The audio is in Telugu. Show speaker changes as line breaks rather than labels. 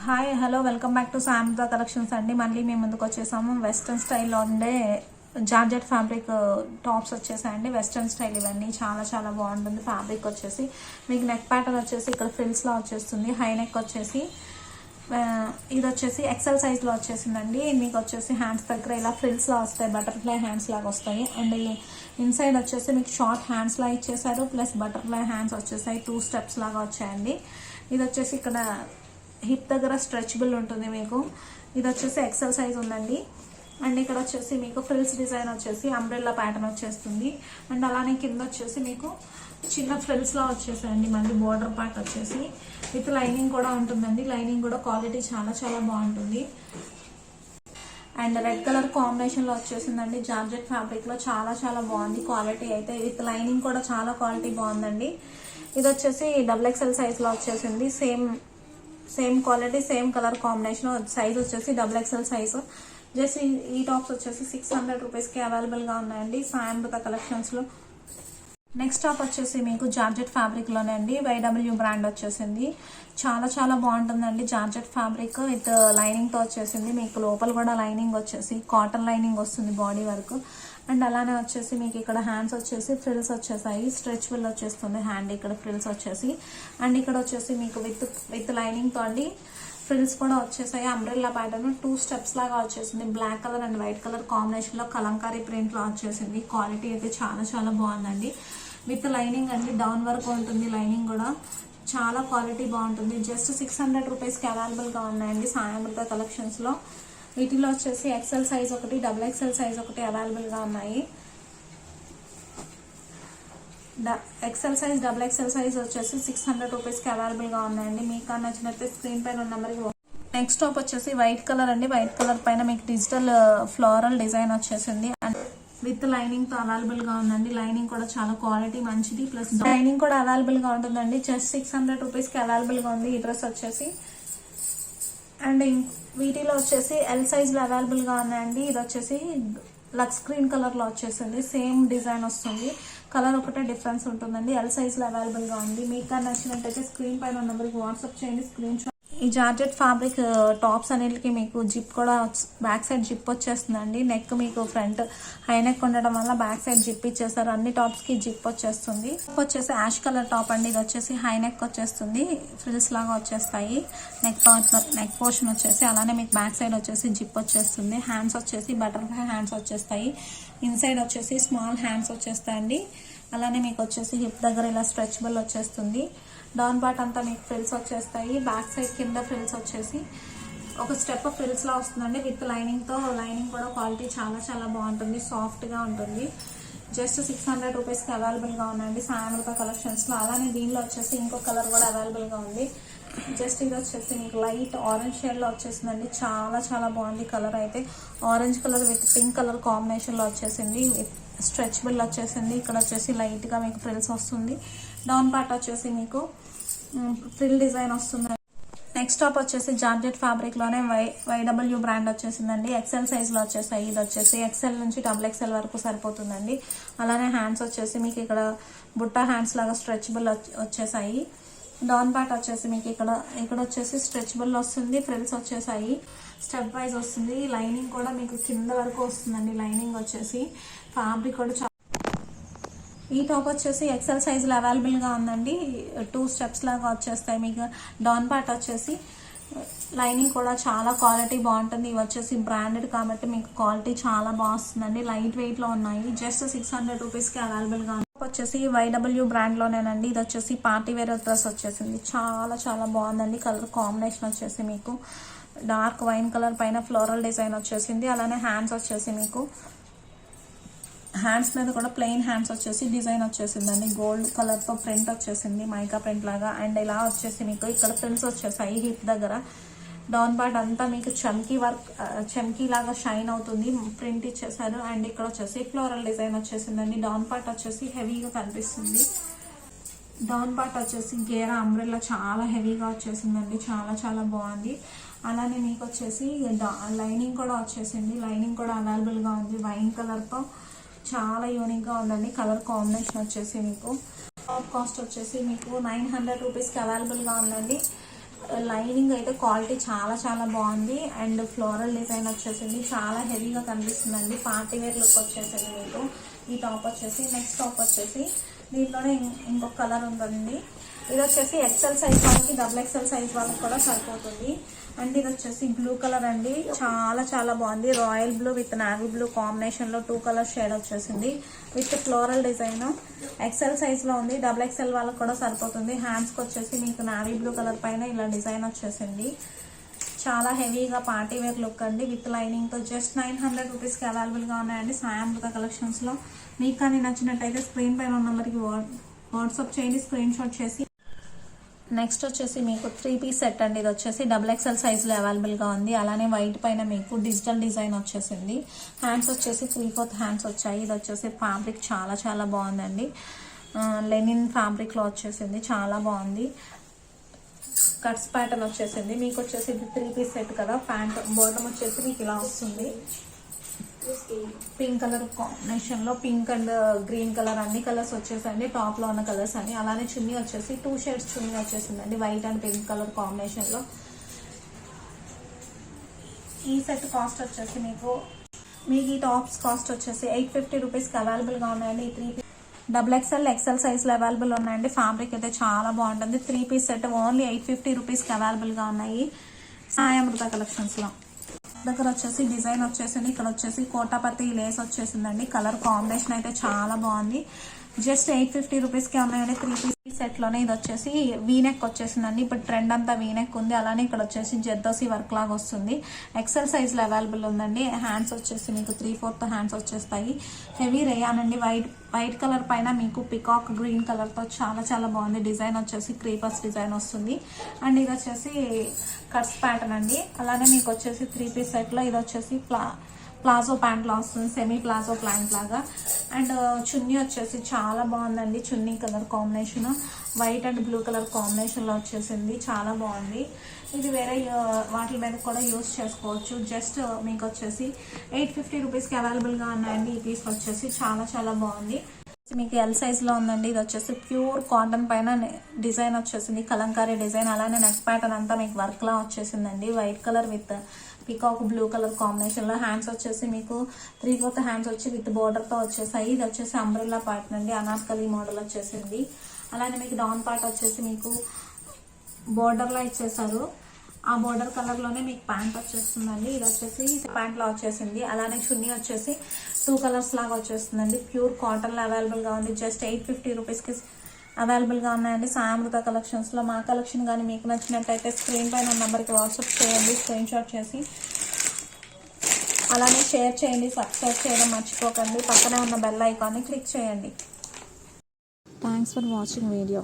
Hi hello welcome back to Samda collections అండి. మళ్ళీ మేము ముందుకు వచ్చేసాము. వెస్ట్రన్ స్టైల్లో ఉండే జార్జెట్ ఫ్యాబ్రిక్ టాప్స్ వచ్చేసాయండి. వెస్ట్రన్ స్టైల్ ఇవన్నీ చాలా చాలా బాగుంటుంది. ఫ్యాబ్రిక్ వచ్చేసి మీకు నెక్ ప్యాటర్న్ వచ్చేసి ఇక్కడ ఫ్రిల్స్లో వచ్చేస్తుంది. హై నెక్ వచ్చేసి ఇది వచ్చేసి ఎక్సెల్ సైజ్లో వచ్చేసిందండి. మీకు వచ్చేసి హ్యాండ్స్ దగ్గర ఇలా ఫ్రిల్స్లో వస్తాయి, బటర్ఫ్లై హ్యాండ్స్ లాగా వస్తాయి. అండ్ ఇన్సైడ్ వచ్చేసి మీకు షార్ట్ హ్యాండ్స్ లా ఇచ్చేసారు, ప్లస్ బటర్ఫ్లై హ్యాండ్స్ వచ్చేసాయి. 2 స్టెప్స్ లాగా వచ్చాయండి. ఇది వచ్చేసి ఇక్కడ హిప్ దగ్గర స్ట్రెచబుల్ ఉంటుంది మీకు. ఇది వచ్చేసి ఎక్సెల్ సైజ్ ఉందండి. అండ్ ఇక్కడ వచ్చేసి మీకు ఫ్రిల్స్ డిజైన్ వచ్చేసి అంబ్రెల్లా ప్యాటర్న్ వచ్చేస్తుంది. అండ్ అలానే కింద వచ్చేసి మీకు చిన్న ఫ్రిల్స్లా వచ్చేసాయండి. మళ్ళీ బోర్డర్ పార్ట్ వచ్చేసి విత్ లైనింగ్ కూడా ఉంటుందండి. లైనింగ్ కూడా క్వాలిటీ చాలా చాలా బాగుంటుంది. అండ్ రెడ్ కలర్ కాంబినేషన్లో వచ్చేసిందండి. జార్జెట్ ఫ్యాబ్రిక్లో చాలా చాలా బాగుంది క్వాలిటీ అయితే. విత్ లైనింగ్ కూడా చాలా క్వాలిటీ బాగుందండి. ఇది వచ్చేసి XXL సైజ్లో వచ్చేసింది. Same quality same colour combination. Size వచ్చేసి XXL సైజ్. జస్ట్ ఈ టాప్స్ వచ్చేసి 600 రూపీస్కి అవైలబుల్గా ఉన్నాయండి సాయంత్రత కలెక్షన్స్లో. నెక్స్ట్ టాప్ వచ్చేసి మీకు జార్జెట్ ఫ్యాబ్రిక్లోనే అండి. YW బ్రాండ్ వచ్చేసింది. చాలా చాలా బాగుంటుందండి జార్జెట్ ఫ్యాబ్రిక్ విత్ లైనింగ్తో వచ్చేసింది. మీకు లోపల కూడా లైనింగ్ వచ్చేసి కాటన్ లైనింగ్ వస్తుంది బాడీ వరకు. అండ్ అలానే వచ్చేసి మీకు ఇక్కడ హ్యాండ్స్ వచ్చేసి ఫ్రిల్స్ వచ్చేసాయి. స్ట్రెచబుల్ వచ్చేస్తుంది హ్యాండ్ ఇక్కడ ఫ్రిల్స్ వచ్చేసి. అండ్ ఇక్కడ వచ్చేసి మీకు విత్ లైనింగ్తో అండి ఫ్రిల్స్ కూడా వచ్చేసాయి. అంబ్రెల్లా ప్యాటర్న్ 2 స్టెప్స్ లాగా వచ్చేసింది. Black colour and white colour కాంబినేషన్లో కలంకారీ ప్రింట్లో వచ్చేసింది. క్వాలిటీ అయితే చాలా చాలా బాగుందండి. విత్ లైనింగ్ అండి, డౌన్ వరకు ఉంటుంది లైనింగ్ కూడా. చాలా క్వాలిటీ బాగుంటుంది. జస్ట్ 600 రూపీస్కి అవైలబుల్గా ఉన్నాయండి సాయంత్రత కలెక్షన్స్లో. వీటిలో వచ్చేసి ఎక్సెల్ సైజ్ ఒకటి, XXL సైజ్ ఒకటి అవైలబుల్గా ఉన్నాయి. ఎక్సెల్ సైజ్ XXL సైజ్ వచ్చేసి 600 రూపీస్కి అవైలబుల్గా ఉన్నాయండి. మీకు నచ్చినట్లయితే స్క్రీన్ పైన ఉన్న నెంబర్కి. నెక్స్ట్ టాప్ వచ్చేసి వైట్ కలర్ అండి. వైట్ కలర్ పైన మీకు డిజిటల్ ఫ్లోరల్ డిజైన్ వచ్చేసింది. అండ్ విత్ లైనింగ్ తో అవైలబుల్ గా ఉందండి. లైనింగ్ కూడా చాలా క్వాలిటీ మంచిది, ప్లస్ లైనింగ్ కూడా అవైలబుల్ గా ఉంటుందండి. జస్ట్ 600 రూపీస్కి అవైలబుల్ గా ఉంది ఈ డ్రెస్ వచ్చేసి. అండ్ వీటిలో వచ్చేసి ఎల్ సైజ్ లో అవైలబుల్ గా ఉన్నాయండి. ఇది వచ్చేసి లక్స్ గ్రీన్ కలర్ లో వచ్చేసింది. సేమ్ డిజైన్ వస్తుంది, కలర్ ఒకటే డిఫరెన్స్ ఉంటుందండి. ఎల్ సైజ్ లో అవైలబుల్ గా ఉంది. మీకు నచ్చినట్టయితే స్క్రీన్ పైన నెంబర్కి వాట్సాప్ చేయండి స్క్రీన్ షాట్. ఈ జార్జెట్ ఫ్యాబ్రిక్ టాప్స్ అన్నిటికి మీకు జిప్ కూడా బ్యాక్ సైడ్ జిప్ వచ్చేస్తుందండి. నెక్ మీకు ఫ్రంట్ హై నెక్ ఉండడం వల్ల బ్యాక్ సైడ్ జిప్ ఇచ్చేస్తారు. అన్ని టాప్స్ కి జిప్ వచ్చేస్తుంది. వచ్చేసి యాష్ కలర్ టాప్ అండి. ఇది వచ్చేసి హై నెక్ వచ్చేస్తుంది. ఫ్రిల్స్ లాగా వచ్చేస్తాయి నెక్ పోర్షన్ వచ్చేసి. అలానే మీకు బ్యాక్ సైడ్ వచ్చేసి జిప్ వచ్చేస్తుంది. హ్యాండ్స్ వచ్చేసి బటర్ఫ్లై హ్యాండ్స్ వచ్చేస్తాయి. ఇన్సైడ్ వచ్చేసి స్మాల్ హ్యాండ్స్ వచ్చేస్తాయండి. అలానే మీకు వచ్చేసి హిప్ దగ్గర ఇలా స్ట్రెచబుల్ వచ్చేస్తుంది. డౌన్ పార్ట్ అంతా మీకు ఫ్రిల్స్ వచ్చేస్తాయి. బ్యాక్ సైడ్ కింద ఫ్రిల్స్ వచ్చేసి ఒక స్టెప్ ఫ్రిల్స్ లా వస్తుందండి విత్ లైనింగ్ తో. లైనింగ్ కూడా క్వాలిటీ చాలా చాలా బాగుంటుంది, సాఫ్ట్ గా ఉంటుంది. జస్ట్ 600 రూపీస్కి అవైలబుల్ గా ఉన్నాయండి సాయంత్రత కలెక్షన్స్ లో. అలానే దీనిలో వచ్చేసి ఇంకో కలర్ కూడా అవైలబుల్ గా ఉంది. జస్ట్ ఇది వచ్చేసి మీకు లైట్ ఆరెంజ్ షేడ్ లో వచ్చేసిందండి. చాలా చాలా బాగుంది కలర్ అయితే. Orange colour with pink colour combination లో వచ్చేసింది. స్ట్రెచబుల్ వచ్చేసింది. ఇక్కడ వచ్చేసి లైట్ గా మీకు ఫ్రిల్స్ వస్తుంది. డౌన్ పార్ట్ వచ్చేసి మీకు ఫ్రిల్ డిజైన్ వస్తుంది. నెక్స్ట్ టాప్ వచ్చేసి జార్జెట్ ఫ్యాబ్రిక్ లోనే YW బ్రాండ్ వచ్చేసిందండి. ఎక్సెల్ సైజ్ లో వచ్చేసాయి. ఇది వచ్చేసి ఎక్సెల్ నుంచి XXL వరకు సరిపోతుందండి. అలానే హ్యాండ్స్ వచ్చేసి మీకు ఇక్కడ బుట్ట హ్యాండ్స్ లాగా స్ట్రెచబుల్ వచ్చేసాయి. డౌన్ పార్ట్ వచ్చేసి మీకు ఇక్కడ వచ్చేసి స్ట్రెచబుల్ వస్తుంది. ఫ్రిల్స్ వచ్చేసాయి. స్టెప్ వైజ్ వస్తుంది. లైనింగ్ కూడా మీకు కింద వరకు వస్తుందండి. లైనింగ్ వచ్చేసి ఫ్యాబ్రిక్ కూడా ఈ టాప్ వచ్చేసి ఎక్సెల్ సైజ్ లో అవైలబుల్ గా ఉందండి. 2 స్టెప్స్ లాగా వచ్చేస్తాయి. మీకు డౌన్ పార్ట్ వచ్చేసి లైనింగ్ కూడా చాలా క్వాలిటీ బాగుంటుంది. ఇవి వచ్చేసి బ్రాండెడ్ కాబట్టి మీకు క్వాలిటీ చాలా బాగా వస్తుందండి. లైట్ వెయిట్ లో ఉన్నాయి. జస్ట్ 600 రూపీస్కి అవైలబుల్ గా వచ్చేసి YW బ్రాండ్ లోనేనండి. ఇది వచ్చేసి పార్టీ వేర్ డ్రెస్ వచ్చేసింది. చాలా చాలా బాగుందండి. కలర్ కాంబినేషన్ వచ్చేసి మీకు డార్క్ వైన్ కలర్ పైన ఫ్లోరల్ డిజైన్ వచ్చేసింది. అలానే హ్యాండ్స్ వచ్చేసి మీకు హ్యాండ్స్ మీద కూడా ప్లెయిన్ హ్యాండ్స్ వచ్చేసి డిజైన్ వచ్చేసిందండి. గోల్డ్ కలర్ తో ప్రింట్ వచ్చేసింది, మైకా ప్రింట్ లాగా. అండ్ ఇలా వచ్చేసి మీకు ఇక్కడ ప్రింట్స్ వచ్చేసాయి హిప్ దగ్గర. డౌన్ పార్ట్ అంతా మీకు చమ్కీ వర్క్, చమ్కీ లాగా షైన్ అవుతుంది, ప్రింట్ ఇచ్చేసారు. అండ్ ఇక్కడ వచ్చేసి ఫ్లోరల్ డిజైన్ వచ్చేసిందండి. డౌన్ పార్ట్ వచ్చేసి హెవీగా కనిపిస్తుంది. డౌన్ పార్ట్ వచ్చేసి గేరా అంబ్రెల్లా చాలా హెవీగా వచ్చేసిందండి. చాలా చాలా బాగుంది. అలానే మీకు వచ్చేసి లైనింగ్ కూడా వచ్చేసింది. లైనింగ్ కూడా అవైలబుల్ గా ఉంది. వైన్ కలర్ తో చాలా యూనిక్ గా ఉందండి. కలర్ కాంబినేషన్ వచ్చేసి మీకు టాప్ కాస్ట్ వచ్చేసి మీకు 900 రూపీస్కి అవైలబుల్ గా ఉందండి. లైనింగ్ అయితే క్వాలిటీ చాలా చాలా బాగుంది. అండ్ ఫ్లోరల్ డిజైన్ వచ్చేసింది, చాలా హెవీగా కనిపిస్తుందండి. పార్టీ వేర్ లుక్ వచ్చేసింది మీకు ఈ టాప్ వచ్చేసి. నెక్స్ట్ టాప్ వచ్చేసి దీంట్లోనే ఇంకొక కలర్ ఉందండి. ఇది వచ్చేసి ఎక్సెల్ సైజ్ వాళ్ళకి, డబుల్ ఎక్సెల్ సైజ్ వాళ్ళకి కూడా సరిపోతుంది. అండ్ ఇది వచ్చేసి బ్లూ కలర్ అండి, చాలా చాలా బాగుంది. Royal blue with navy blue combination లో 2 కలర్ షేడ్ వచ్చేసింది with floral design. XL size లో ఉంది, డబుల్ ఎక్సెల్ వాళ్ళకి కూడా సరిపోతుంది. హ్యాండ్స్ కి వచ్చేసి మీకు నావీ బ్లూ కలర్ పైన ఇలా డిజైన్ వచ్చేసింది. చాలా హెవీగా పార్టీ వేర్ లుక్ అండి విత్ లైనింగ్ తో. జస్ట్ 900 రూపీస్కి అవైలబుల్ గా ఉన్నాయండి సాయామృత కలెక్షన్స్ లో. మీకు కానీ నచ్చినట్టయితే స్క్రీన్ పైన ఉన్న నెంబర్కి వాట్సాప్ చేయండి, స్క్రీన్ షాట్ చేసి. నెక్స్ట్ వచ్చేసి మీకు 3 పీస్ సెట్ అండి. ఇది వచ్చేసి డబుల్ ఎక్సెల్ సైజ్ లో అవైలబుల్ గా ఉంది. అలానే వైట్ పైన మీకు డిజిటల్ డిజైన్ వచ్చేసింది. హ్యాండ్స్ వచ్చేసి 3/4 హ్యాండ్స్ వచ్చాయి. ఇది వచ్చేసి ఫ్యాబ్రిక్ చాలా చాలా బాగుందండి, లెనిన్ ఫ్యాబ్రిక్ లో వచ్చేసింది, చాలా బాగుంది. కట్స్ ప్యాటర్న్ వచ్చేసింది. మీకు వచ్చేసి ఇది 3 పీస్ సెట్ కదా. ప్యాంట్ బాటమ్ వచ్చేసి మీకు ఇలా వస్తుంది, పింక్ కలర్ కాంబినేషన్ లో. పింక్ అండ్ గ్రీన్ కలర్ అన్ని కలర్స్ వచ్చేసండి, టాప్ లో ఉన్న కలర్స్ అని. అలానే చున్నీ వచ్చేసి 2 షేడ్స్ చున్నీ వచ్చేసిందండి, white and pink colour combination లో. ఈ సెట్ కాస్ట్ వచ్చేసి మీకు ఈ టాప్స్ కాస్ట్ వచ్చేసి 850 రూపీస్కి అవైలబుల్ గా ఉన్నాయండి. ఈ 3 piece double XL XL size లో అవైలబుల్ ఉన్నాయండి. ఫ్యాబ్రిక్ అయితే చాలా బాగుంటుంది. 3 పీస్ సెట్ ఓన్లీ 850 రూపీస్కి అవైలబుల్ గా ఉన్నాయి సాయామృత కలెక్షన్స్ లో. దగ్గర వచ్చేసి డిజైన్ వచ్చేసింది, ఇక్కడ వచ్చేసి కోటాపతి లేస్ వచ్చేసిందండి. కలర్ కాంబినేషన్ అయితే చాలా బాగుంది. జస్ట్ 850 రూపీస్కి ఉన్నాయండి 3 పీస్ సెట్ లోనే. ఇది వచ్చేసి వీనెక్ వచ్చేసిందండి, ఇప్పుడు ట్రెండ్ అంతా వీనెక్ ఉంది. అలానే ఇక్కడ వచ్చేసి జెద్దోసి వర్క్ లాగా వస్తుంది. ఎక్సెల్ సైజ్ లో అవైలబుల్ ఉందండి. హ్యాండ్స్ వచ్చేసి మీకు 3/4 హ్యాండ్స్ వచ్చేస్తాయి. హెవీ రేయాన్ అండి, వైట్ కలర్ పైన మీకు పికాక్ గ్రీన్ కలర్ తో చాలా చాలా బాగుంది. డిజైన్ వచ్చేసి క్రీపర్స్ డిజైన్ వస్తుంది. అండ్ ఇది వచ్చేసి కట్స్ ప్యాటర్న్ అండి. అలానే మీకు వచ్చేసి 3 పీస్ సెట్ లో ఇది వచ్చేసి ప్లాజో ప్యాంట్ లా వస్తుంది, సెమీ ప్లాజో ప్యాంట్ లాగా. అండ్ చున్నీ వచ్చేసి చాలా బాగుందండి. Chunni colour combination white and blue colour combination లో వచ్చేసింది, చాలా బాగుంది. ఇది వేరే వాటి మీద కూడా యూస్ చేసుకోవచ్చు. జస్ట్ మీకు వచ్చేసి 850 రూపీస్కి అవైలబుల్ గా ఉన్నాయండి. ఈ పీస్ వచ్చేసి చాలా చాలా బాగుంది. మీకు ఎల్ సైజ్ లో ఉందండి. ఇది వచ్చేసి ప్యూర్ కాటన్ పైన డిజైన్ వచ్చేసింది, కలంకారీ డిజైన్. అలానే నెక్ ప్యాటర్న్ అంతా మీకు వర్క్ లా వచ్చేసిందండి, white colour with peacock blue colour combination లో. హ్యాండ్స్ వచ్చేసి మీకు 3/4 హ్యాండ్స్ వచ్చి విత్ బోర్డర్ తో వచ్చేసాయి. ఇది వచ్చేసి అంబ్రెల్లా ప్యాటర్న్ అండి, అనార్కలి మోడల్ వచ్చేసింది. అలానే మీకు డౌన్ పార్ట్ వచ్చేసి మీకు బోర్డర్ లా ఇచ్చేసారు. ఆ బోర్డర్ కలర్ లోనే మీకు ప్యాంట్ వచ్చేస్తుందండి. ఇది వచ్చేసి ప్యాంట్ లా వచ్చేసింది. అలానే చున్నీ వచ్చేసి 2 కలర్స్ లాగా వచ్చేస్తుందండి. ప్యూర్ కాటన్ లో అవైలబుల్ గా ఉంది. జస్ట్ 850 రూపీస్కి అవైలబుల్ గా ఉన్నాయండి సాయామృత కలెక్షన్స్ లో. మా కలెక్షన్ కానీ మీకు నచ్చినట్టయితే స్క్రీన్ పైన నంబర్కి వాట్సాప్ చేయండి, స్క్రీన్ షాట్ చేసి. అలానే షేర్ చేయండి, సబ్స్క్రైబ్ చేయడం మర్చిపోకండి. పక్కనే ఉన్న బెల్ ఐకాన్ని క్లిక్ చేయండి. Thanks for watching video.